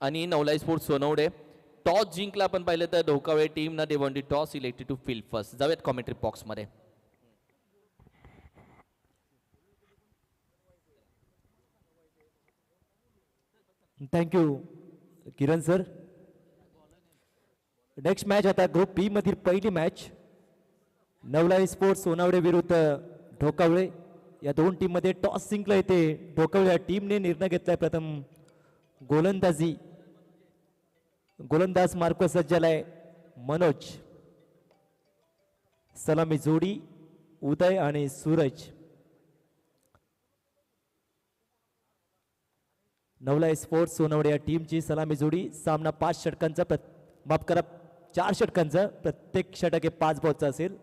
आणि नवलाई sports Sonawade toss जिंकला. आपण पाहिलं तर ढोकावळे टीम ना they won the toss elected to field first. जाऊयात कॉमेंट्री बॉक्समध्ये. Thank you Kiran sir. Next match आता ग्रुप बी मधील पहिली मॅच नवलाई स्पोर्ट्स सोनावडे विरुद्ध ढोकावळे. या दोन टीम मध्ये टॉस जिंकला येते. ढोकावळे या टीमने निर्णय घेतलाय प्रथम गोलंदाजी. गोलंदाज मार्क सज्जालाय मनोज. सलामी जोडी उदय आणि सूरज. नवलाई स्पोर्ट्स सोनवडे या टीमची सलामी जोडी. सामना 5 षटकांचा माफ करा 4 षटकांचा. प्रत्येक षटक हे 5 बॉलचा असेल.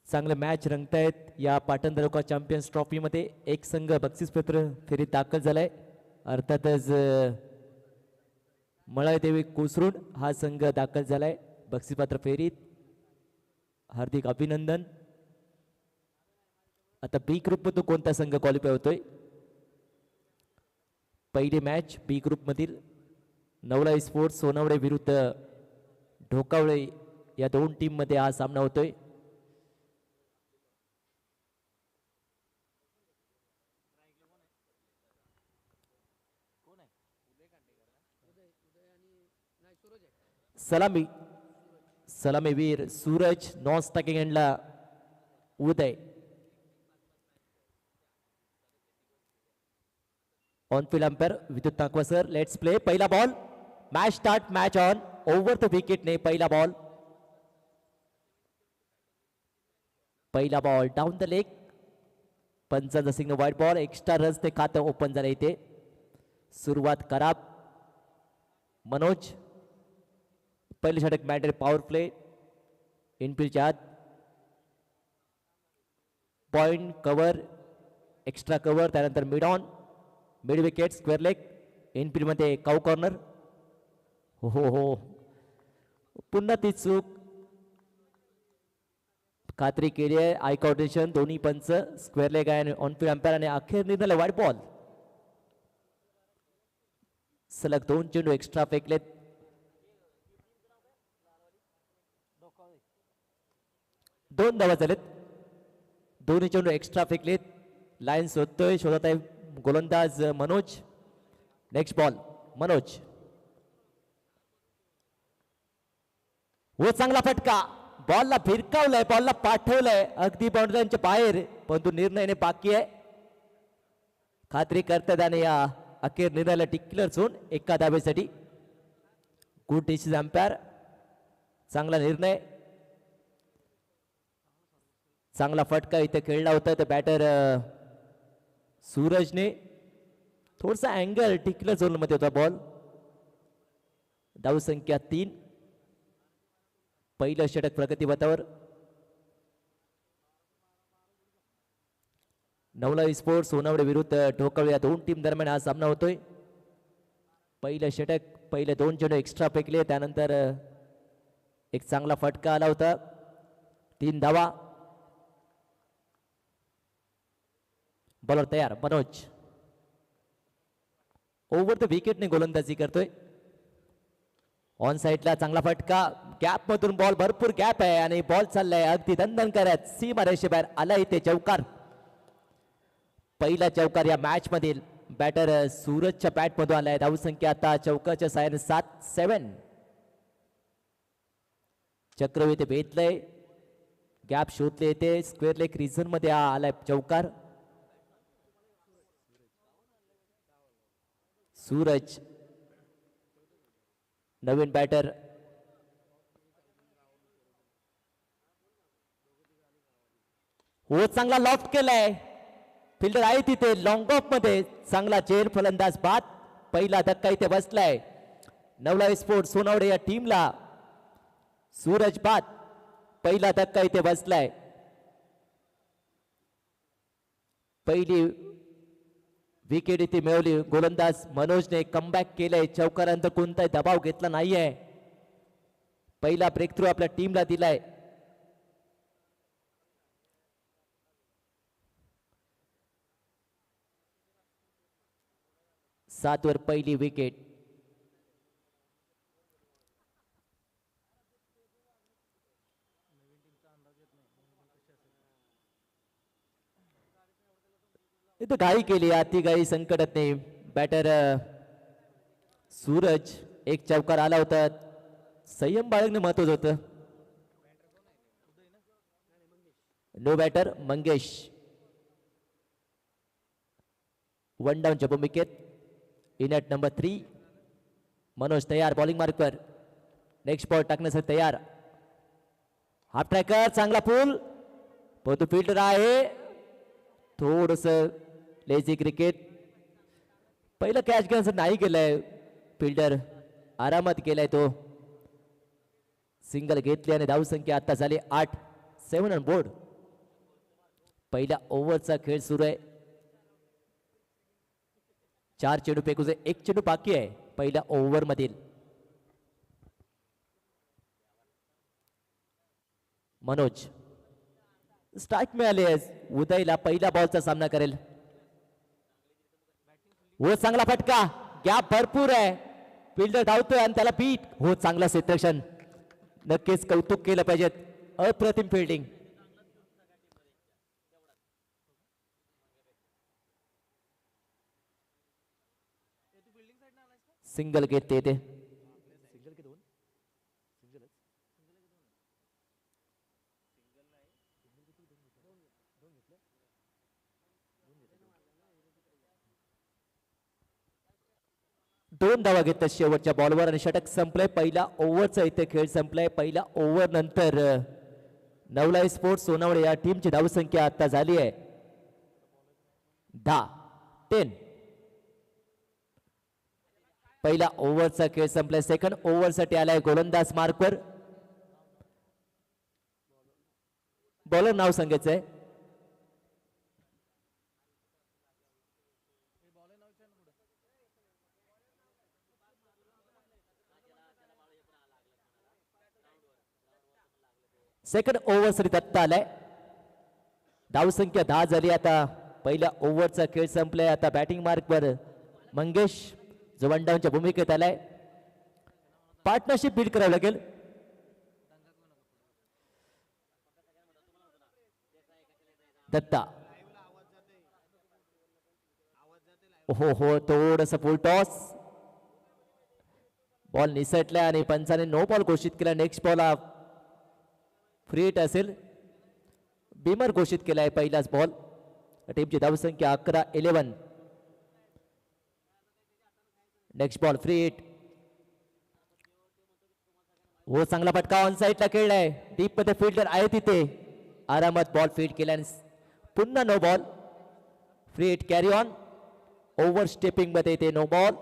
चांगले मॅच रंगतायत या पाटण तालुका चॅम्पियन्स ट्रॉफी मध्ये. एक संघ बक्षीसपत्र फेरीत दाखल झालाय. अर्थातच मळादेवी कोसरून हा संघ दाखल झालाय बक्षीसपत्र फेरीत. हार्दिक अभिनंदन. आता बी ग्रुप मधून कोणता संघ क्वालिफाय होतोय. पहिली मॅच बी ग्रुप मधील नवलाई स्पोर्ट्स सोनवडे विरुद्ध ढोकावळे या दोन टीम मध्ये हा सामना होतोय. सलामीवीर सूरज. नॉन स्टॅकिंग एंडला उदय. On field umpire Vidyut Nakwa sir. Let's play. पहिला ball. Match start. Match on. Over the विकेटने पहिला बॉल. पहिला बॉल डाऊन द लेग. पंचांचा signal wide ball. Extra runs ते खातं ओपन झालं इथे. सुरुवात खराब. मनोज. पहिले षटक मॅटर पॉवर प्ले. इनफिल्डच्या आत. Point cover. Extra cover. त्यानंतर mid on. Mid wicket. Square leg. Infield मध्ये काऊ कॉर्नर. हो हो हो पुन्हा ती चूक. खात्री केली आहे. आय कॉर्डिनेशन दोन्ही पंच. स्क्वेअर लेग आहे ऑन फील्ड अंपायर आणि अखेर निर्णय व्हाईट बॉल. सलग 2 चेंडू एक्स्ट्रा फेकलेत. दोन धावा झालेत. दोन्ही चेंडू एक्स्ट्रा फेकलेत. लाईन शोधत आहे गोलंदाज मनोज. Next ball Manoj. व चांगला फटका. बॉलला फिरकावलंय. बॉलला पाठवलंय अगदी बाउंड्रीच्या बाहेर. परंतु निर्णयाने बाकी आहे. खात्री करतात आणि या अखेर निर्णयाला डिक्लेअर झोन एका धावेसाठी. Good decision umpire. चांगला निर्णय. चांगला फटका इथे खेळला होता. तर बॅटर सूरजने थोडासा अँगल डिक्लेअर झोन मध्ये होता बॉल. धाव संख्या 3. पहिलं षटक प्रगतीपथावर. नवलाई स्पोर्ट्स सोनावडे विरुद्ध ढोकावळे या दोन टीम दरम्यान हा सामना होतोय. पहिलं षटक. पहिले 2 चेंडू एक्स्ट्रा फेकले. त्यानंतर एक चांगला फटका आला होता. 3 धावा. बॉलर तयार मनोज. ओव्हर द विकेटने गोलंदाजी करतोय. ऑन साइडला चांगला फटका. गॅप मधून बॉल. भरपूर गॅप आहे आणि बॉल चाललाय अगदी दणदण करत सीमा रेषेबाहेर आला इथे चौकार. पहिला चौकार या मॅच मधील बॅटर सूरजच्या बॅट मधून आलाय. धावसंख्या आता चौकाच्या साह्याने 7-7. चक्रवर्ती भेटलंय. गॅप शोधले येते. स्क्वेअर लेग रिझन मध्ये आलाय चौकार. सूरज नवीन बॅटर. हो चांगला लॉफ्ट केलाय. फिल्डर आहे तिथे लॉंग ऑफ मध्ये. चांगला चेर फलंदाज बाद. पहिला धक्का इथे बसलाय नवलाई स्पोर्ट्स सोनावडे या टीमला. सूरज बाद. पहिला धक्का इथे बसलाय. पहिली विकेट इथे मिळवली. गोलंदाज मनोजने कमबॅक केलंय. चौकारानंतर कोणताही दबाव घेतला नाहीये. पहिला ब्रेक थ्रू आपल्या टीमला दिलाय. 7 वर पहिली विकेट. इथं घाई केली, अति घाई संकटात नाही. बॅटर सूरज एक चौकार आला होता, संयम बाळगणे महत्वाचं होतं. नो बॅटर मंगेश वन डाऊनच्या भूमिकेत. In at number 3. मनोज तयार बॉलिंग मार्कवर. नेक्स्ट बॉल टाकण्यासाठी तयार. हाफ ट्रॅकर चांगला पूल, परंतु फिल्डर आहे थोडस लेझी क्रिकेट. पहिलं कॅच घेण्याचं नाही केलंय फिल्डर, आरामात केलाय तो. सिंगल घेतली आणि धावसंख्या आता झाली 8. 7 ऑन बोर्ड. पहिल्या ओव्हरचा खेळ सुरू आहे. 4 चेंडू फेकूचे 1 चेंडू बाकी आहे पहिल्या ओव्हर मधील. मनोज स्ट्राईक मिळाली आहे. उदयला पहिल्या बॉलचा सामना करेल. हो चांगला फटका, गॅप भरपूर आहे. फिल्डर धावतोय आणि त्याला बीट. हो चांगला क्षेत्ररक्षण, नक्कीच कौतुक केलं पाहिजे. अप्रतिम फिल्डिंग. सिंगल घेते ते. दोन धावा घेतात शेवटच्या बॉलवर आणि षटक संपलंय. पहिला ओव्हरचा इथे खेळ संपलाय. पहिल्या ओव्हर नंतर नवलाई स्पोर्ट्स सोनावळे या टीमची धावसंख्या आता झाली आहे 10. पहिला ओव्हरचा खेळ संपलाय. सेकंड ओव्हरसाठी आलाय गोलंदाज मार्कवर. बॉलर नाव सांगायचंय. सेकंड ओव्हरसाठी दत्ता आलाय. धावसंख्या 10 झाली. आता पहिल्या ओव्हरचा खेळ संपलाय. आता बॅटिंग मार्कवर मंगेश जो वन डाऊनच्या भूमिकेत आलाय. पार्टनरशिप बिल्ड करावं लागेल. दत्ता हो थोडस फुल टॉस. बॉल निसटला आणि पंचाने नो बॉल घोषित केला. नेक्स्ट बॉल हा फ्री हिट असेल. बीमर घोषित केलाय पहिलाच बॉल. टीमची धावसंख्या 11. Next ball free hit. हो चांगला फटका ऑन साईडला खेळलाय. डीप मध्ये फिल्डर आहे तिथे, आरामात बॉल फीड केला. पुन्हा no ball. Free hit carry on. Over stepping मध्ये ते नो बॉल.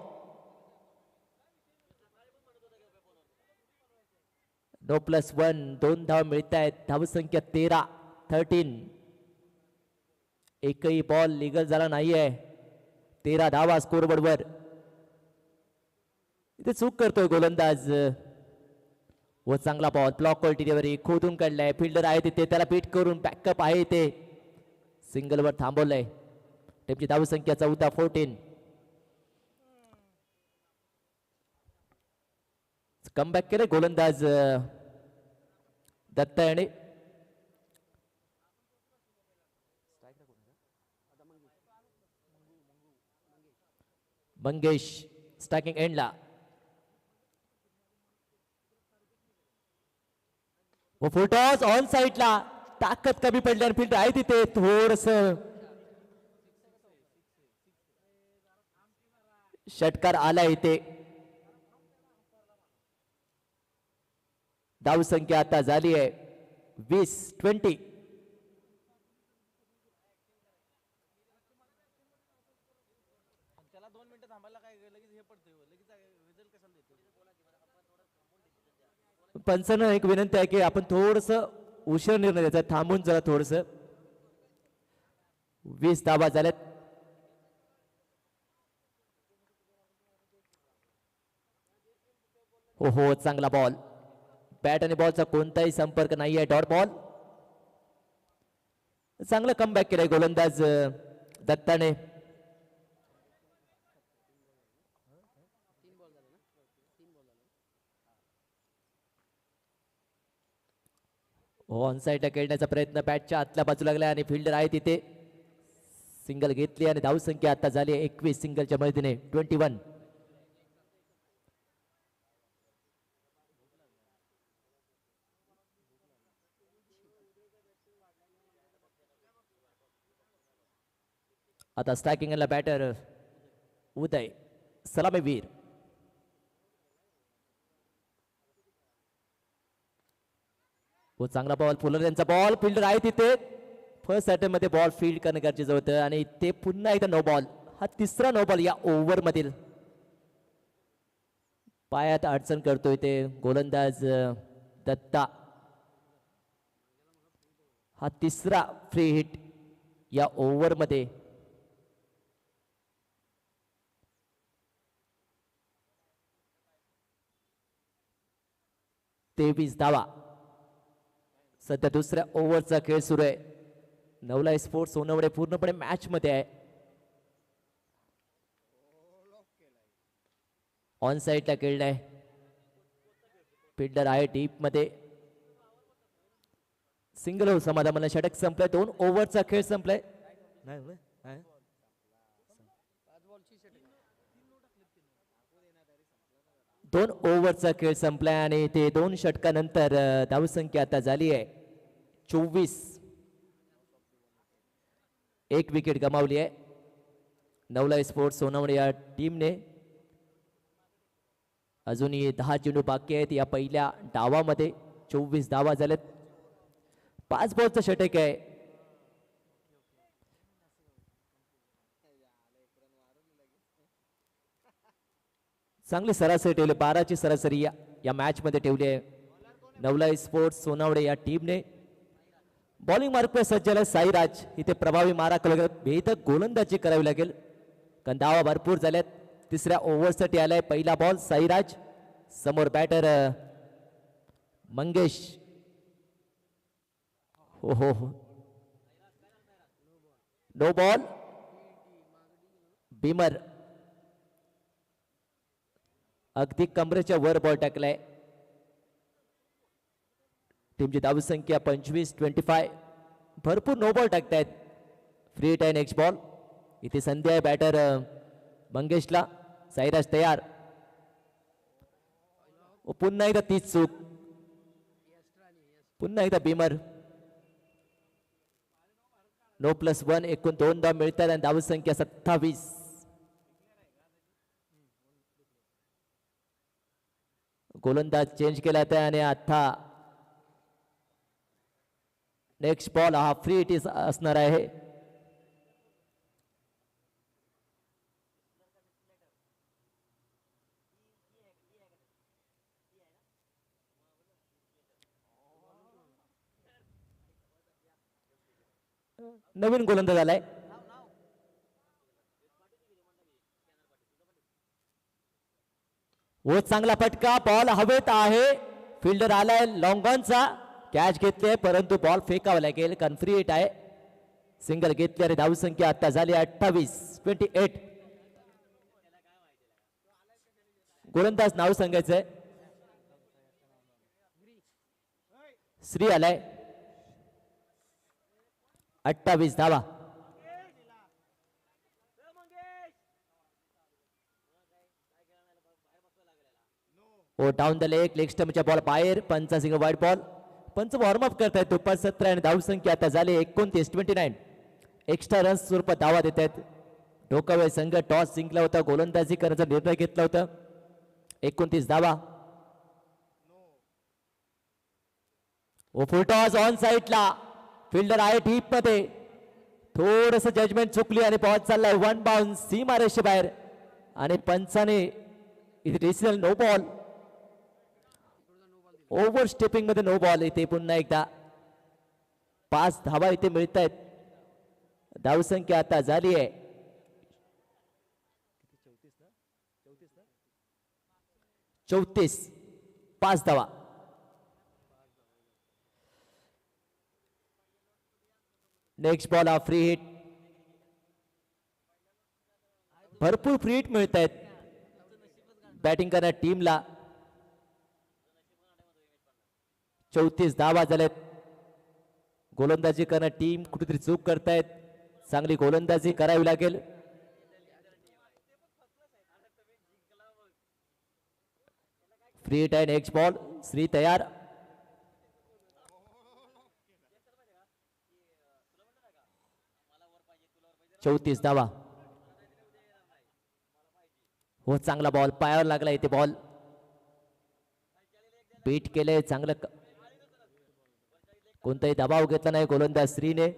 नो +1. 2 धावा मिळत आहेत. धावसंख्या 13. एकही बॉल लिगल झाला नाहीये. 13 धावा स्कोरबोर्डवर. इथे चूक करतोय गोलंदाज. व चांगला बॉल ब्लॉक डिलिव्हरी खोदून काढलाय. फिल्डर आहे तिथे, त्याला बीट करून बॅकअप आहे इथे. सिंगलवर थांबवलंय. टीमची धावसंख्या 14. कमबॅक केले गोलंदाज दत्ता याने. मंगेश स्ट्रायकिंग एंडला. फुल टॉस ऑन साईडला. ताकद कमी पडली आणि फील्ड आहे तिथे. थोडस षटकार आला इथे. धावसंख्या आता झाली आहे 20. पंचांना एक विनंती आहे की आपण थोडस उशीर निर्णय द्यायचा, थांबून जरा थोडस. 20 धावा झाल्यात. हो चांगला बॉल. बॅट आणि बॉलचा कोणताही संपर्क नाही आहे. Dot ball. चांगलं कमबॅक केलंय गोलंदाज दत्ताने. ऑन साईडला खेळण्याचा प्रयत्न बॅटच्या आतल्या बाजूला लागला आणि फिल्डर आहे तिथे सिंगल घेतली आणि धावसंख्या आता झाली 21 सिंगलच्या मदतीने 21. आता स्ट्रायकिंगला बॅटर उदय सलामीवीर. व चांगला बॉल फुलर यांचा बॉल फिल्डर आहे तिथे फर्स्ट अटेम्प्ट मध्ये बॉल फील्ड करणं गरजेचं होतं आणि ते पुन्हा एकदा नो बॉल. हा तिसरा नो बॉल या ओव्हर मधील. पायात अडचण करतोय ते गोलंदाज दत्ता. हा तिसरा फ्री हिट या ओव्हर मध्ये. तेवीस धावा. सध्या दुसऱ्या ओव्हरचा खेळ सुरू आहे. नवलाई स्पोर्ट्स सोनवडे पूर्णपणे मॅच मध्ये आहे. ऑन साईडला खेळलाय फिल्डर आहे डीप मध्ये. सिंगल हो समाधान मला षटक संपलाय. 2 ओव्हरचा खेळ संपलाय. 2 ओव्हरचा खेळ संपलाय आणि ते 2 षटकानंतर धावसंख्या आता झाली आहे 24. 1 विकेट गमावली आहे नवलाई स्पोर्ट्स सोनवणे या टीमने. अजूनही 10 चेंडू बाकी आहेत या पहिल्या डावामध्ये. 24 धावा झाल्यात. 5 बॉलचं षटक आहे. चांगली सरासरी ठेवली. 12ची सरासरी या मॅच मध्ये ठेवली आहे नवलाई स्पोर्ट्स सोनावडे या टीमने. बॉलिंग मार्क सज्ज झाला साईराज. इथे प्रभावी मारा भेदक गोलंदाजी करावी लागेल कारण धावा भरपूर झाल्यात. तिसऱ्या ओव्हरसाठी आलाय पहिला बॉल. साईराज समोर बॅटर मंगेश. हो नो बॉल. बिमर अगदी कमरेच्या वर बॉल टाकलाय. टीमची धावसंख्या 25-25. भरपूर नो बॉल टाकतायत. फ्री हिट आहे नेक्स्ट बॉल. इथे संधी आहे बॅटर मंगेशला. साईराज तयार. पुन्हा एकदा तीच चूक. पुन्हा एकदा बिमर. नो +1 एकूण 2 धाव मिळतात आणि धावसंख्या 27. गोलंदाज चेंज केला त्या आणि आता नेक्स्ट बॉल हा फ्री हिट असणार आहे. नवीन गोलंदाज आलाय. व चांगला फटका. बॉल हवेत आहे. फिल्डर आलाय लॉंगॉनचा. कॅच घेतले परंतु बॉल फेकावा लागेल कारण फ्री हिट आहे. सिंगल घेतले आणि धावसंख्या आता झाली 28. गोलंदाज नाव सांगायचंय. श्री आलाय. 28 धावा. ओ डाऊन द लेग स्टंपच्या बॉल बाहेर. पंचा सिंगल वाईड बॉल. पंच वॉर्मअप करतायत. दुपार 17 आणि धावसंख्या आता झाली 29. एक्स्ट्रा रन्स स्वरूपात धावा देत आहेत. ढोकावे संघ टॉस जिंकला होता. गोलंदाजी करण्याचा निर्णय घेतला होता. 29 धावा. ओ फुल टॉस ऑन साईडला. फिल्डर आहे डीप मध्ये. थोडस जजमेंट चुकली आणि बॉल चाललाय 1 बाउन्स सीमा रेषे बाहेर आणि पंचाने इथे decision no ball. Over stepping मध्ये नो बॉल. इथे पुन्हा एकदा 5 धावा इथे मिळत आहेत. धावसंख्या आता झाली आहे 34. 5 धावा. नेक्स्ट बॉल हा फ्री हिट. भरपूर फ्री हिट मिळत आहेत बॅटिंग करणाऱ्या टीमला. 34 धावा झाल्यात. गोलंदाजी करणं टीम कुठेतरी चूक करतायत. चांगली गोलंदाजी करावी लागेल. फ्री हिट आहे. Next ball. श्री तयार. चौतीस धावा. हो चांगला बॉल पायावर लागला इथे. बॉल बीट केले चांगलं. कोणताही दबाव घेतला नाही गोलंदाज श्रीने.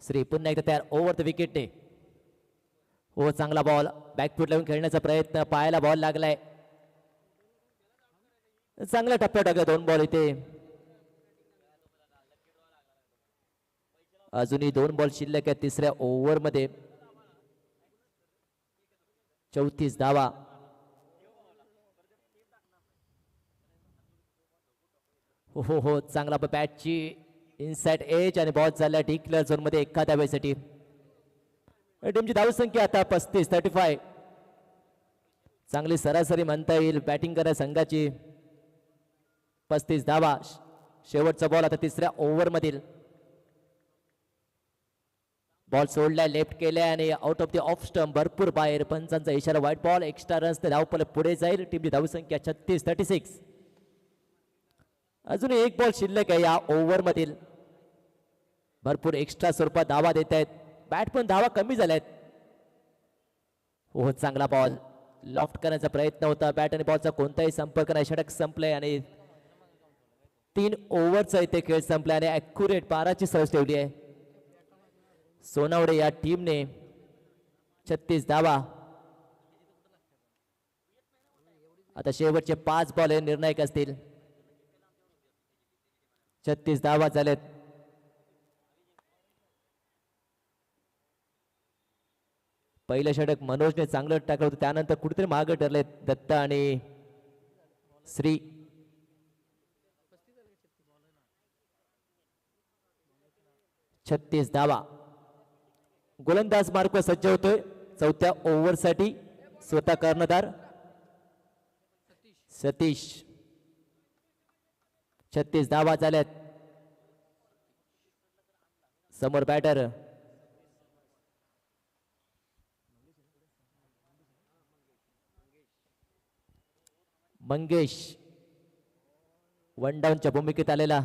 श्री पुन्हा एकदा तयार. ओव्हर द विकेटने. हो चांगला बॉल. बॅकफूट लावून खेळण्याचा प्रयत्न. पायाला बॉल लागलाय. चांगला टप्प्या टाकला. 2 बॉल इथे. अजूनही 2 बॉल शिल्लक आहेत तिसऱ्या ओव्हर मध्ये. 34 धावा. हो हो हो चांगला बॅटची इनसाइड एज आणि बॉल चालला डीप क्लिअर झोन मध्ये एखाद्या वेळेसाठी. टीमची धावसंख्या आता 35. चांगली सरासरी म्हणता येईल बॅटिंग करा संघाची. 35 धावा. शेवटचा बॉल आता तिसऱ्या ओव्हर मधील. बॉल सोडलाय लेफ्ट केलाय आणि out of the off stump. भरपूर बाहेर. पंचांचा इशारा व्हाईट बॉल. एक्स्ट्रा रन्स ते धावपल पुढे जाईल. टीमची धावसंख्या 36. अजून 1 बॉल शिल्लक आहे या ओव्हर मधील. भरपूर एक्स्ट्रा स्वरूपात धावा देत आहेत. बॅट पण धावा कमी झाल्यात. हो चांगला बॉल. लॉफ्ट करण्याचा प्रयत्न होता. बॅट आणि बॉलचा कोणताही संपर्क नाही. षटक संपलंय आणि 3 ओव्हरचा इथे खेळ संपला आणि ॲक्युरेट 12ची सर्व्हिस ठेवली आहे. सोनावडे या टीमने 36 धावा. आता शेवटचे 5 बॉल हे निर्णायक असतील. 36 धावा झालेत. पहिलं षटक मनोजने चांगलं टाकलं होतं. त्यानंतर कुठेतरी मागे ठरले दत्ता आणि श्री. छत्तीस धावा. गोलंदाज मार्ग सज्ज होतोय चौथ्या ओव्हर साठी. स्वतः कर्णधार सतीश. 36 धावा झाल्यात. समोर बॅटर मंगेश. 1 डाऊनच्या भूमिकेत आलेला.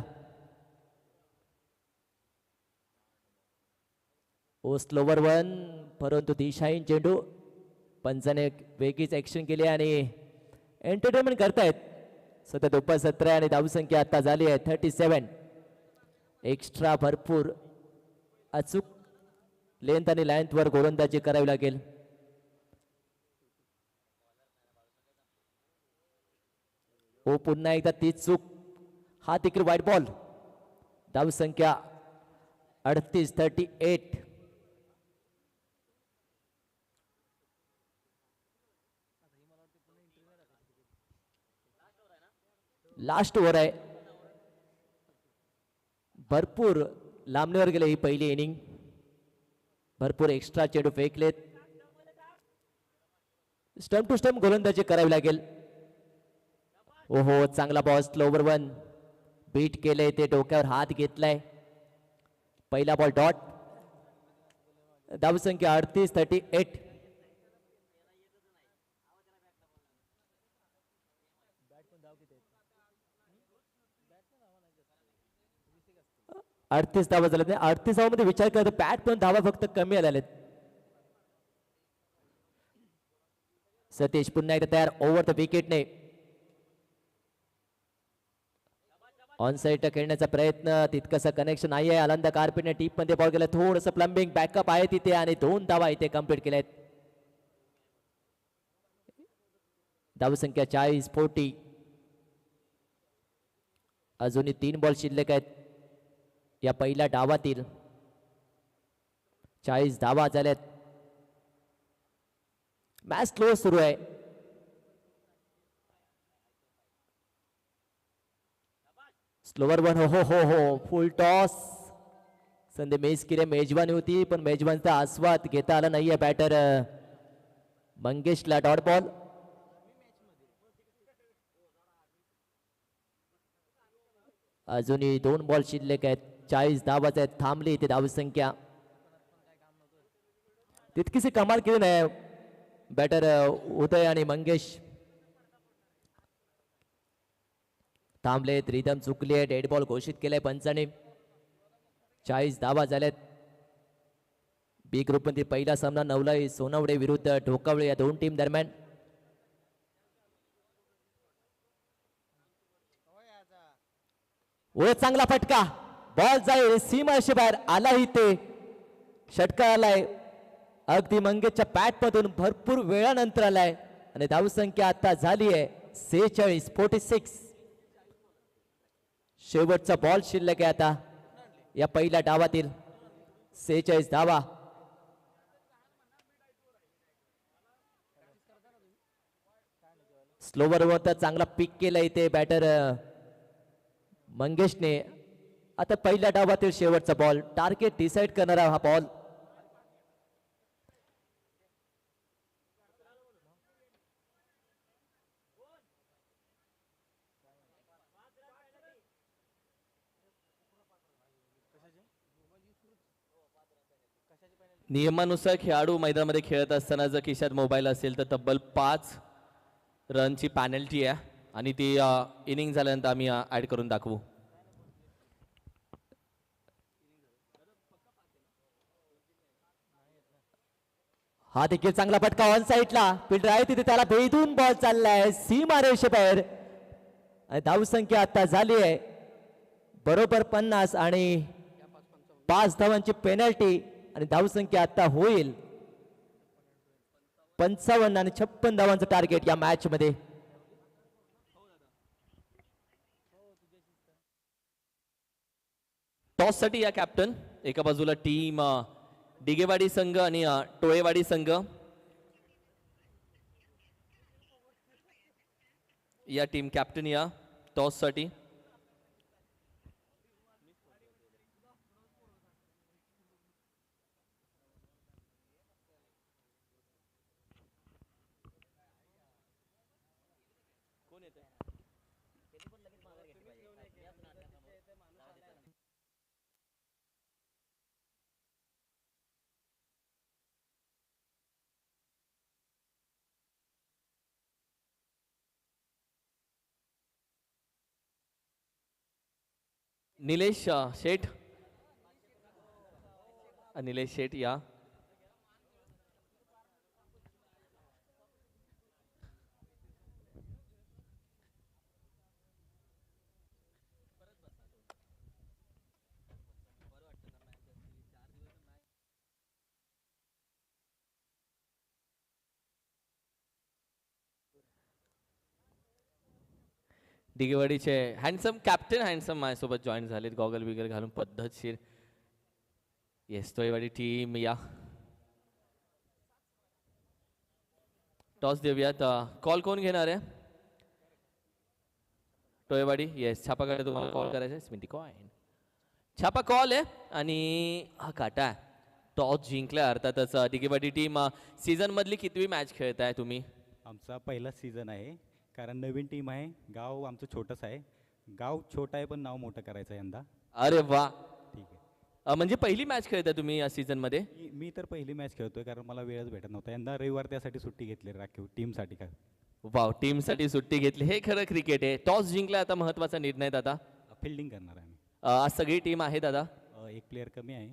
ओ स्लोवर 1 परंतु दिशाहीन चेंडू. पंचाने वेगळीच ऍक्शन केली आणि एंटरटेनमेंट करतायत. सतत 17 आणि धावसंख्या आता झाली आहे 37. एक्स्ट्रा भरपूर अचूक लेंथ आणि लाईन्थ वर गोलंदाजी करावी लागेल. हो पुन्हा एकदा तीच चूक. हा तिकडे व्हाईट बॉल. धावसंख्या 38. लास्ट ओव्हर आहे. भरपूर लांबणीवर गेले ही पहिली इनिंग. भरपूर एक्स्ट्रा चेंडू फेकलेत. स्टंप टू स्टंप गोलंदाजी करावी लागेल. ओहो चांगला बॉल. स्लोवर 1 बीट केले. ते डोक्यावर हात घेतलाय. पहिला बॉल डॉट. धावसंख्या 38. अडतीस धावा झाल्यात. 38 धावामध्ये विचार करतो बॅट पण धावा फक्त कमी आल्या. सतीश पुन्हा एकदा तयार. ओव्हर द विकेटने. ऑन साइड खेळण्याचा प्रयत्न. तितकंसं कनेक्शन नाही आहे. अलंदा कार्पेटने टीप मध्ये बॉल गेला. थोडंसं प्लंबिंग बॅकअप आहे तिथे आणि 2 धावा इथे कंप्लीट केल्यात. धावसंख्या 40. अजूनही 3 बॉल शिल्लक आहेत या पहिल्या डावातील. 40 धावा झाल्यात. मॅच स्लो सुरू आहे. स्लोवर 1. हो हो हो फुल टॉस. संधी मिस केली. मेजवानी होती पण मेजवानचा आस्वाद घेता आला नाहीये बॅटर मंगेशला डॉट बॉल. अजूनही 2 बॉल शिल्लक आहेत. 40 धावाच आहेत. थांबली इथे धावसंख्या. तितकीशी कमाल केली नाही बॅटर उदय आणि मंगेश. थांबलेत. रिदम चुकली आहे. डेड बॉल घोषित केलाय पंचाने. 40 धावा झाल्यात. बी ग्रुप मध्ये पहिला सामना नवलाई सोनवडे विरुद्ध ढोकावळे या दोन टीम दरम्यान. ओ चांगला फटका. बॉल जाईल सीमारेषे बाहेर. आलाही ते षटकार आलाय. अगदी मंगेशच्या बॅट मधून भरपूर वेळानंतर आलाय आणि धावसंख्या आता झाली आहे 46. शेवटचा बॉल शिल्लक आहे आता या पहिल्या डावातील. 46 धावा. स्लोवर वर चांगला पिक केला इथे बॅटर मंगेशने. आता पहिल्या डावातील शेवटचा बॉल. टार्गेट डिसाइड करणारा हा बॉल. नियमानुसार खेळाडू मैदानामध्ये खेळत असताना जर खिशात मोबाईल असेल तर तब्बल 5 रनची पॅनल्टी आहे आणि ती इनिंग झाल्यानंतर आम्ही ऍड करून दाखवू. हा देखील चांगला फटका ऑन साईडला. फिल्डर आहे तिथे त्याला भेदून बॉल चाललाय सीमारेषे बाहेर. धावसंख्या आता झाली आहे बरोबर 50 आणि 5 धावांची पेनल्टी आणि धावसंख्या आता होईल 55 आणि 56 धावांचं टार्गेट या मॅच मध्ये. टॉस साठी या कॅप्टन. एका बाजूला टीम डिगेवाडी संघ आणि टोळेवाडी संघ. या टीम कॅप्टन या टॉस साठी. निलेश शेठ. निलेश शेठ या. दिगेवाडीचे हँडसम कॅप्टन हँडसम माझ्यासोबत जॉईन झालेत गॉगल बिगल घालून पद्धतशीर. येस टोळेवाडी टीम या. टॉस देऊयात. कॉल कोण घेणार आहे? टोळेवाडी. येस छापा काटा तुम्हाला कॉल करायचा आहे. स्मिती कॉइन छापा कॉल आहे आणि हा काटा आहे. टॉस जिंकला अर्थातच. दिगेवाडी टीम सीझन मधली कितवी मॅच खेळताय तुम्ही? आमचा पहिला सीझन आहे कारण नवीन टीम आहे. गाव आमचं छोटंच आहे. गाव छोटं आहे पण नाव मोठं करायचं आहे यंदा. अरे वा. ठीक आहे. म्हणजे पहिली मॅच खेळताय तुम्ही या सीझन मध्ये? मी तर पहिली मॅच खेळतोय कारण मला वेळच भेटत नव्हता. यंदा रविवार त्यासाठी सुट्टी घेतली राखीव टीमसाठी. काय वाव. टीमसाठी सुट्टी घेतली. हे खरं क्रिकेट आहे. टॉस जिंकला आता महत्वाचा निर्णय दादा. फिल्डिंग करणार आहे आम्ही. आज सगळी टीम आहे दादा? एक प्लेअर कमी आहे.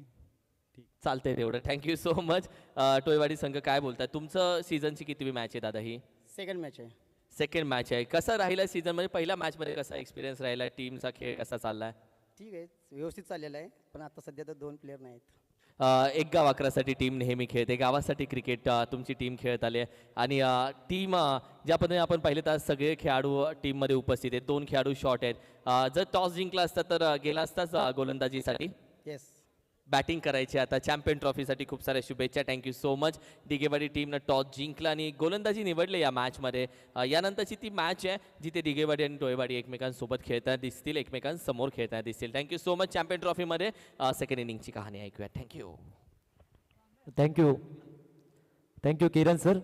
ठीक चालतंय तेवढं. Thank you so much. टोळेवाडी संघ काय बोलताय? तुमचं सीझनची कितवी मॅच आहे दादा ही? सेकंड मॅच आहे. सेकंड मॅच आहे. कसा राहिला सीझन मध्ये? पहिल्या मॅच मध्ये कसा एक्सपिरियन्स राहिला? टीमचा खेळ कसा चाललाय? ठीक आहे, व्यवस्थित चाललेला आहे. पण आता सध्या तर 2 प्लेअर नाहीत. एक गाव अकरासाठी टीम नेहमी खेळते. गावासाठी क्रिकेट तुमची टीम खेळत आली आहे आणि टीम ज्या पद्धतीने आपण पाहिले तर सगळे खेळाडू टीममध्ये उपस्थित आहेत. 2 खेळाडू शॉर्ट आहेत. जर टॉस जिंकला असता तर गेला असताच गोलंदाजीसाठी. येस. बॅटिंग करायची आता. चॅम्पियन ट्रॉफीसाठी खूप साऱ्या शुभेच्छा. Thank you so much. दिगेवाडी टीमनं टॉस जिंकला आणि गोलंदाजी निवडले या मॅचमध्ये. यानंतरची ती मॅच आहे जिथे दिगेवाडी आणि टोळेवाडी एकमेकांसोबत खेळताना दिसतील, एकमेकांसमोर खेळताना दिसतील. Thank you so much. चॅम्पियन ट्रॉफीमध्ये सेकंड इनिंगची कहाणी ऐकूया. Thank you. Thank you. Thank you Kiran sir.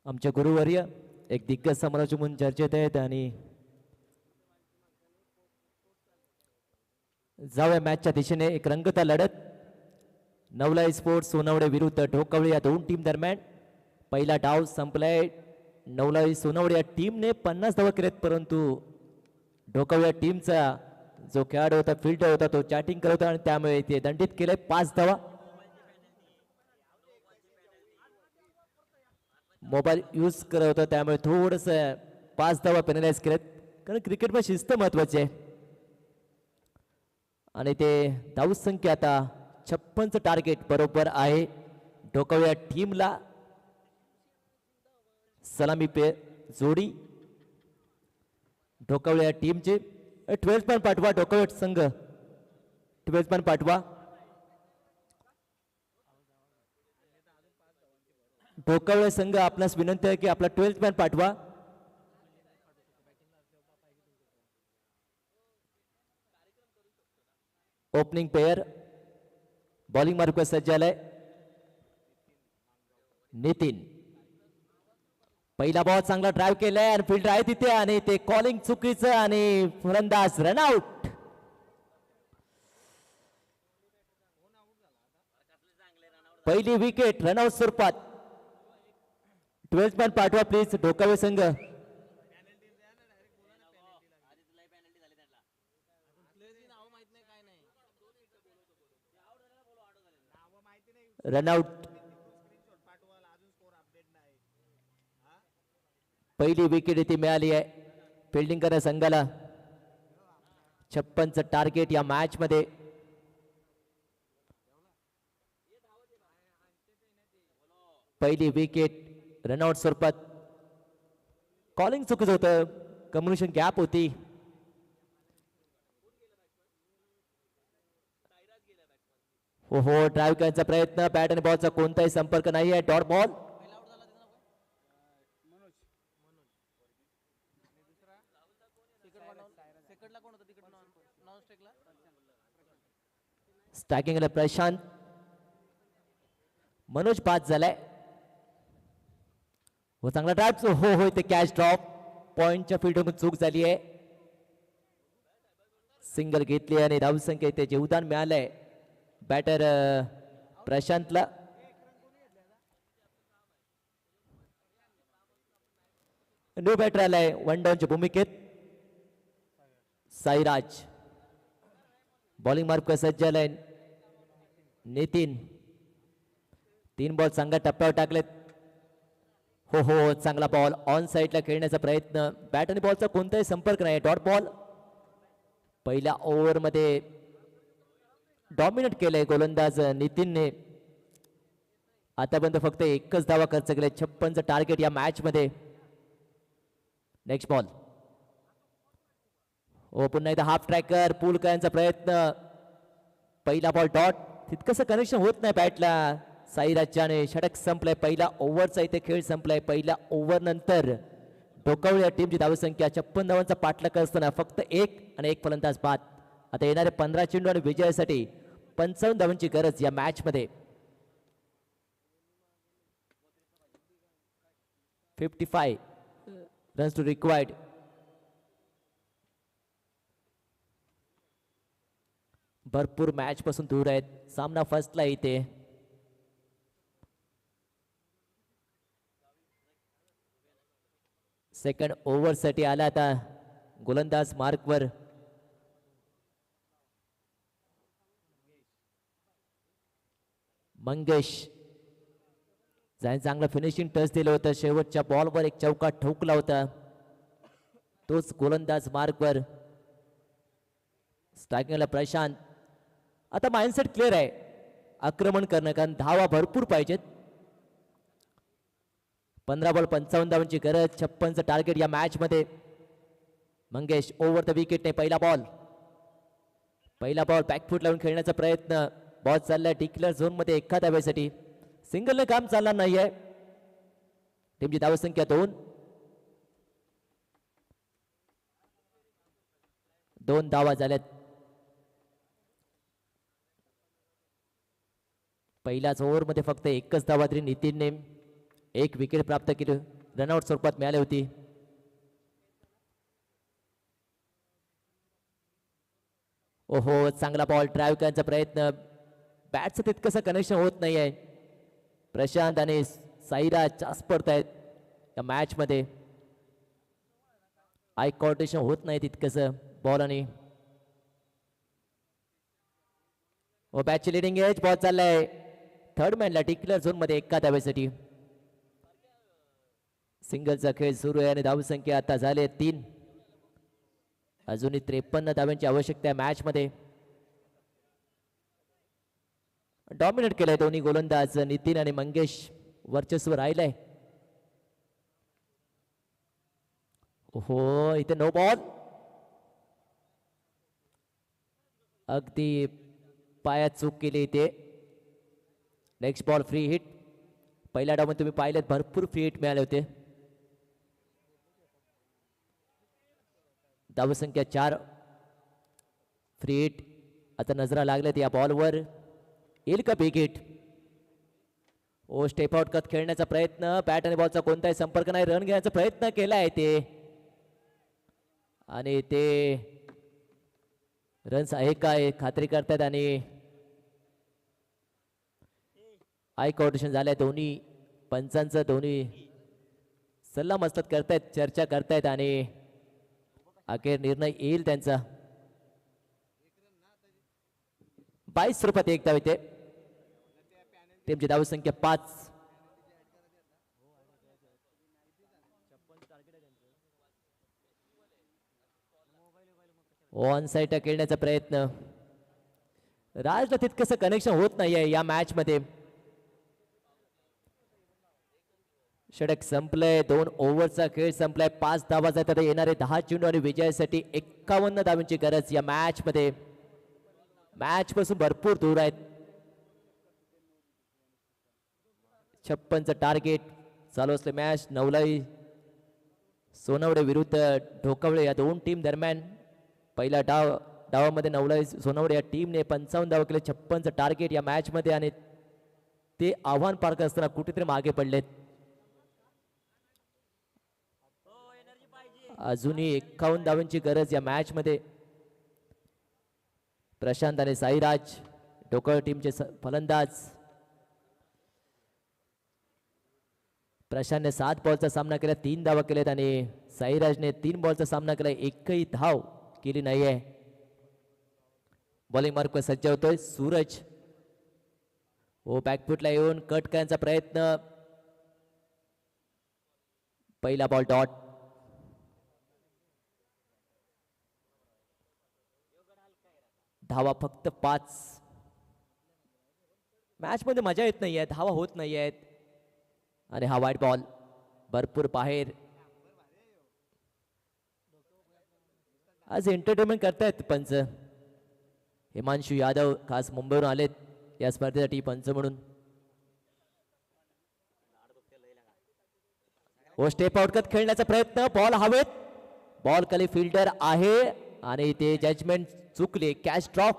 आमचे गुरुवर्य एक दिग्गज समालोचक म्हणून चर्चेत आहेत आणि जाऊया मॅचच्या दिशेने एक रंगता लढत नवलाई स्पोर्ट्स सोनवडे विरुद्ध ढोकवळे या दोन टीम दरम्यान पहिला डाव संपलाय. नवलाई सोनवडे या टीमने 50 धावा केलेत परंतु ढोकवळे या टीमचा जो खेळाडू होता फिल्डर होता तो चॅटिंग करत होता आणि त्यामुळे ते दंडित केले 5 धावा. मोबाईल यूज करत होता त्यामुळे थोडस 5 धावा पेनलाइज केलेत कारण क्रिकेटमध्ये शिस्त महत्वाची आहे आणि ते धाव संख्या आता 56चं टार्गेट बरोबर आहे ढोकवळे टीमला. सलामी पे जोडी ढोकवळे टीमचे 12 पण पाठवा ढोकवळे संघ 12 पण पाठवा. ढोकवळे संघ आपणास विनंती आहे की आपला 12 मॅन पाठवा. ओपनिंग पेयर बॉलिंग मार्ग सज्ज झालाय नितीन. पहिला बॉल चांगला ड्राईव्ह केलाय आणि फील्डर आहे तिथे आणि ते कॉलिंग चुकीचं आणि फलंदाज रनआउट. पहिली विकेट रनआउट स्वरूपात. 12 मॅन पाठवा प्लीज ढोकवळे संघ. रनआउट. पहिली विकेट इथे मिळाली आहे फिल्डिंग करण्या संघाला. 56चं टार्गेट या मॅच मध्ये. पहिली विकेट रनआउट स्वरूपात. कॉलिंग चुकीचं होतं कम्युनिकेशन गॅप होती. हो हो ड्राईव्ह करण्याचा प्रयत्न बॅट आणि बॉलचा कोणताही संपर्क नाही आहे. Dot ball. स्ट्रायकिंगला प्रशांत. मनोज बाद झालाय. हो चांगला ड्राईव्ह. हो हो ते कॅच ड्रॉप पॉइंटच्या फील्डमधून चूक झाली आहे. सिंगल घेतली आणि धावसंख्या इथे जीवदान मिळालंय बॅटर प्रशांतला. न्यू बॅटर आलाय वन डाऊनच्या भूमिकेत साईराज. बॉलिंग मार्क सज्ज झालाय नितीन. 3 बॉल चांगल्या टप्प्यावर टाकलेत. हो हो चांगला बॉल ऑन साईडला खेळण्याचा प्रयत्न बॅट आणि बॉलचा कोणताही संपर्क नाही. Dot ball. पहिल्या ओव्हरमध्ये डॉमिनेट केलंय गोलंदाज नितीनने. आतापर्यंत फक्त एकच धावा खर्च केले. 56चं टार्गेट या मॅच मध्ये. Next ball. हो पुन्हा एकदा हाफ ट्रॅकर पूल करण्याचा प्रयत्न. पहिला बॉल डॉट. तितकंसं कनेक्शन होत नाही बॅटला. साईराजाने षटक संपलाय. पहिला ओव्हरचा इथे खेळ संपलाय. पहिल्या ओव्हर नंतर ढोकवळे या टीमची धावसंख्या 56 धावांचा पाठलाग असताना फक्त 1 आणि 1 फलंदाज बाद. आता येणारे 15 चेंडू आणि विजयासाठी 55 धावांची गरज या मॅच मध्ये. 55 रन्स टू रिक्वायर्ड. भरपूर मॅच पासून दूर आहेत. सामना फर्स्टला इथे. सेकंड ओव्हर साठी आला आता गोलंदाज मार्कवर. मंगेश ज्याने चांगलं फिनिशिंग टच दिलं होतं. शेवटच्या बॉलवर एक चौका ठोकला होता. तोच गोलंदाज मार्कवर. स्ट्रायकिंगला प्रशांत. आता माइंडसेट क्लिअर आहे आक्रमण करणं कारण धावा भरपूर पाहिजेत. 15 बॉल 55 धावांची गरज. 56चं टार्गेट या मॅच मध्ये. मंगेश ओव्हर द विकेटने पहिला बॉल बॅकफूट लावून खेळण्याचा प्रयत्न. बॉल चाललाय डिक्लेअर झोन मध्ये एका धावेसाठी. सिंगलने काम चालणार नाहीये. टीमची धावसंख्या 2 धावा झाल्यात. पहिल्याच ओव्हर मध्ये फक्त एकच धावा तरी नितीनने 1 विकेट प्राप्त केली. रनआउट स्वरूपात मिळाली होती. ओहो, चांगला बॉल ड्राईव्ह करण्याचा प्रयत्न, बॅटचं तितकंसं कनेक्शन होत नाही आहे. प्रशांत आणि साईराज जास्त पडत आहेत या मॅचमध्ये. आय कोऑर्डिनेशन होत नाही तितकंसं बॉल आणि बॅटची लिडिंग एज. बॉल चाललाय थर्ड मॅनला डिक्लेअर झोन मध्ये एका धावेसाठी. सिंगलचा खेळ सुरू आहे आणि धावसंख्या आता झाले 3. अजूनही 53 धाव्यांची आवश्यकता आहे मॅच मध्ये. डॉमिनेट केलंय दोन्ही गोलंदाज नितीन आणि मंगेश, वर्चस्व राहिलंय. हो, इथे नो बॉल. अगदी पायात चूक केली इथे. Next ball free hit. पहिल्या डावमध्ये तुम्ही पाहिलेत भरपूर फ्री हिट मिळाले होते. धावसंख्या 4. फ्री हिट आता नजरा लागल्यात या बॉलवर. येईल का बिग हिट? ओ, स्टेप आउट कत खेळण्याचा प्रयत्न, बॅट आणि बॉलचा कोणताही संपर्क नाही, रन घेण्याचा प्रयत्न केलाय ते आणि ते रन्स आहे काय खात्री करतात आणि आय कोऑर्डिनेशन झालंय. दोन्ही पंचांचं दोन्ही सल्ला मसलत करतायत, चर्चा करतायत आणि अखेर निर्णय येईल त्यांचा. 22 स्वरूपात एक धाव येते. टीमची धावसंख्या 5. ऑन साईड खेळण्याचा प्रयत्न, राजला तितकंसं कनेक्शन होत नाहीये या मॅच मध्ये. षटक संपलंय. 2 ओव्हरचा खेळ संपलाय. 5 धावा जातात. येणारे 10 चेंडू आणि विजयासाठी 51 धावांची गरज या मॅच मध्ये. मॅच पासून भरपूर दूर आहेत. 56चं टार्गेट. चालू असले मॅच नवलाई सोनवडे विरुद्ध ढोकवळे या दोन टीम दरम्यान. पहिल्या डावामध्ये नवलाई सोनवडे या टीमने 55 धावा केले. 56चं टार्गेट या मॅच मध्ये आणि ते आव्हान पार करत असताना कुठेतरी मागे पडलेत. अजूनही 51 धावांची गरज या मॅच मध्ये. प्रशांत आणि साईराज ढोकळ टीमचे फलंदाज. प्रशांतने 7 बॉलचा सामना केला, 3 धावा केल्यात आणि साईराजने 3 बॉलचा सामना केला, एकही धाव केली नाहीये. बॉलिंग मार्कवर सज्ज होतोय सूरज. ओ, बॅकफुटला येऊन कट करण्याचा प्रयत्न. पहिला बॉल डॉट. धावा फक्त 5. मॅच मध्ये मजा येत नाहीये, धावा होत नाहीयेत आणि हा वाईट बॉल भरपूर बाहेर. आज एंटरटेनमेंट करतायत पंच. हिमांशु यादव खास मुंबईवरून आलेत या स्पर्धेसाठी पंच म्हणून. ओ, स्टेप आउट करत खेळण्याचा प्रयत्न. बॉल हवेत, बॉल खाली फिल्डर आहे आणि ते जजमेंट चुकले. Catch drop.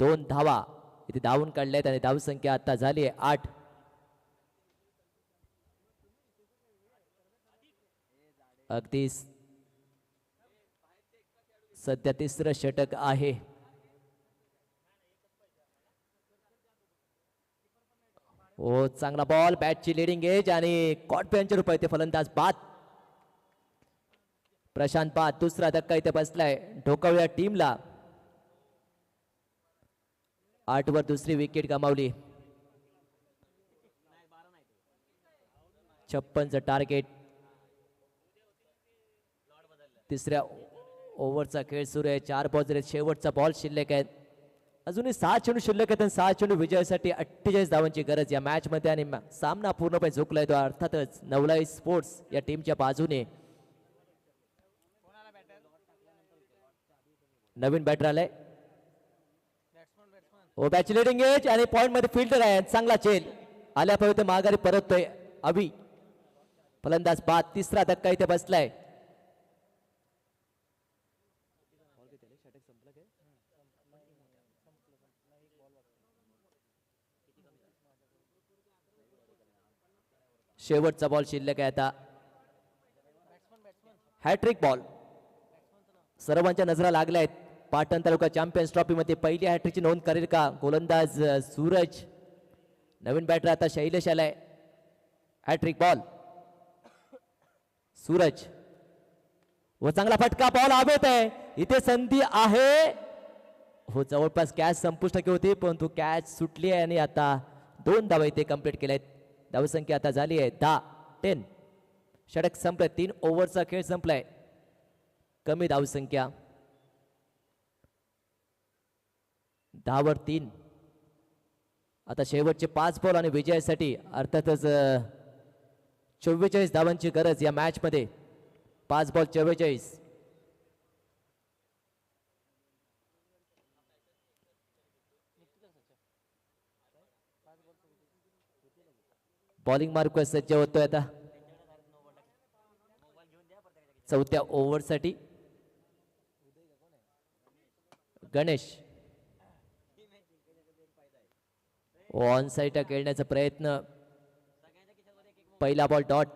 2 धावा इथे धावून काढल्यात आणि धावसंख्या आता झाली आहे 8. अगदी सध्या 3रं षटक आहे. ओ, चांगला बॉल, बॅटची लिडिंग एज आणि कॉन्फिडन्सच्या रूपात इथे फलंदाज बाद. प्रशांत बाद. दुसरा धक्का इथे बसलाय ढोकवल्या टीमला. 8 वर दुसरी विकेट गमावली. 56चं टार्गेट. 3ऱ्या ओव्हरचा खेळ सुरू आहे. 4 बॉल शेवटचा बॉल शिल्लक आहेत. अजूनही 6 चेंडू शिल्लक आहेत आणि 6 चेंडू विजयासाठी 48 धावांची गरज या मॅच मध्ये आणि सामना पूर्णपणे झुकलाय तो अर्थातच नवलाई स्पोर्ट्स या टीमच्या बाजूने. नवीन बॅटर आलाय. ओ, बॅच लिडिंग एज आणि पॉइंट मध्ये फिल्डर आहे. चांगला चेल आल्या पाहिजे माघारी परततोय अभि. फलंदाज बाद. 3रा धक्का इथे बसलाय. शेवटचा बॉल शिल्लक आहे आता. हॅट्रिक बॉल सर्वांच्या नजरा लागल्या आहेत. पाटण तालुका चॅम्पियन्स ट्रॉफी मध्ये पहिली हॅट्रिकची नोंद करेल का गोलंदाज सूरज. नवीन बॅटर आता शैलेश आलाय. हॅट्रिक बॉल सूरज व चांगला फटका. बॉल हवेत आहे. इथे संधी आहे. हो जवळपास कॅच संपुष्ट होती परंतु कॅच सुटली आहे आणि आता 2 धावा इथे कंप्लीट केल्या आहेत. धावसंख्या आता झाली आहे 10. षटक संपले. 3 ओव्हरचा खेळ संपलाय. कमी धावसंख्या 10 वर 3. आता शेवटचे 5 बॉल आणि विजयासाठी अर्थातच 44 धावांची गरज या मॅच मध्ये. 5 बॉल 44. बॉलिंग मार्क सज्ज होतोय आता 4थ्या ओव्हरसाठी. गणेश ऑन साईड खेळण्याचा प्रयत्न. पहिला बॉल डॉट.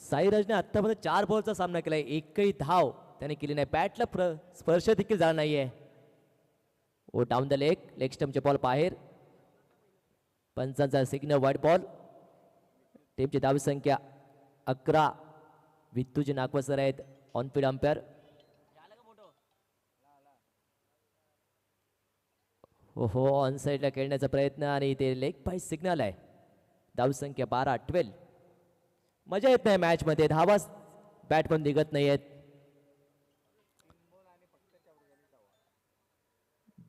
साईराजने आतापर्यंत 4 बॉलचा सामना केलाय. एकही धाव त्याने केली नाही. बॅटला स्पर्श देखील झाला नाहीये. ओ डाऊन द लेग स्टंपचे बॉल बाहेर. पंचांचा सिग्नल वाईट बॉल. टीमची धावसंख्या 11. वित्तूजी नागवसर आहेत ऑन फील्ड अंपायर. हो ऑन साईडला खेळण्याचा प्रयत्न आणि ते लेग पाय सिग्नल आहे. धावसंख्या 12. मजा येत नाही मॅच मध्ये. धावा बॅट पण निघत नाही आहेत.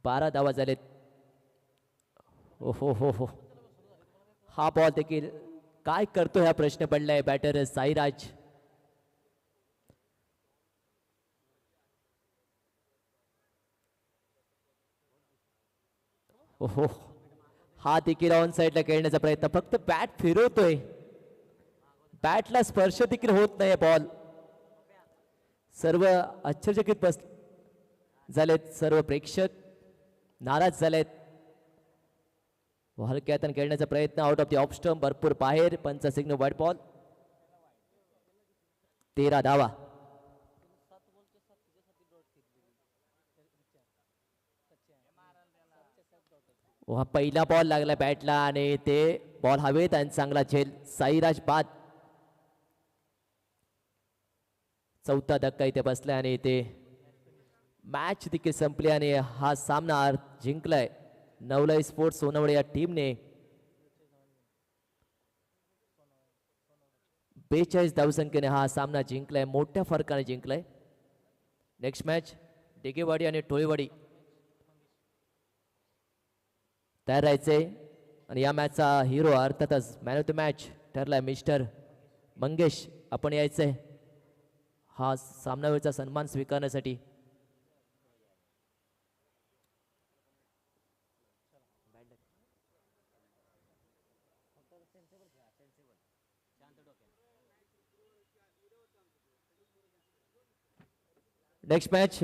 12 धावा झालेत. हो हा बॉल देखील काय करतो हा प्रश्न पडलाय बॅटर साईराज. हो हा देखील ऑन साईडला खेळण्याचा प्रयत्न. फक्त बॅट फिरवतोय. बॅटला स्पर्श देखील होत नाही बॉल. सर्व आश्चर्यचकित बस झालेत. सर्व प्रेक्षक नाराज झालेत. हलक्या हाताने खेळण्याचा प्रयत्न. Out of the off stump. भरपूर बाहेर. पंचा सिग्नल वाईट बॉल. 13 धावा. हा पहिला बॉल लागला बॅटला आणि ते बॉल हवेत आणि चांगला झेल. साईराज बाद. 4था धक्का इथे बसलाय आणि इथे मॅच देखील संपली आणि हा सामना जिंकलाय नवलाई स्पोर्ट्स सोनवडे या टीमने. 42 धावसंख्येने हा सामना जिंकलाय. मोठ्या फरकाने जिंकलाय. नेक्स्ट मॅच डिगेवाडी आणि टोळेवाडी तयार राहायचे आणि या मॅचचा हिरो अर्थातच मॅन ऑफ द मॅच ठरलाय मिस्टर मंगेश. आपण यायचंय हा सामनावीरचा सन्मान स्वीकारण्यासाठी. नेक्स्ट मॅच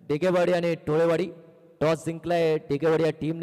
डिगेवाडी आणि टोळेवाडी. टॉस जिंकलाय डिगेवाडी या टीमने.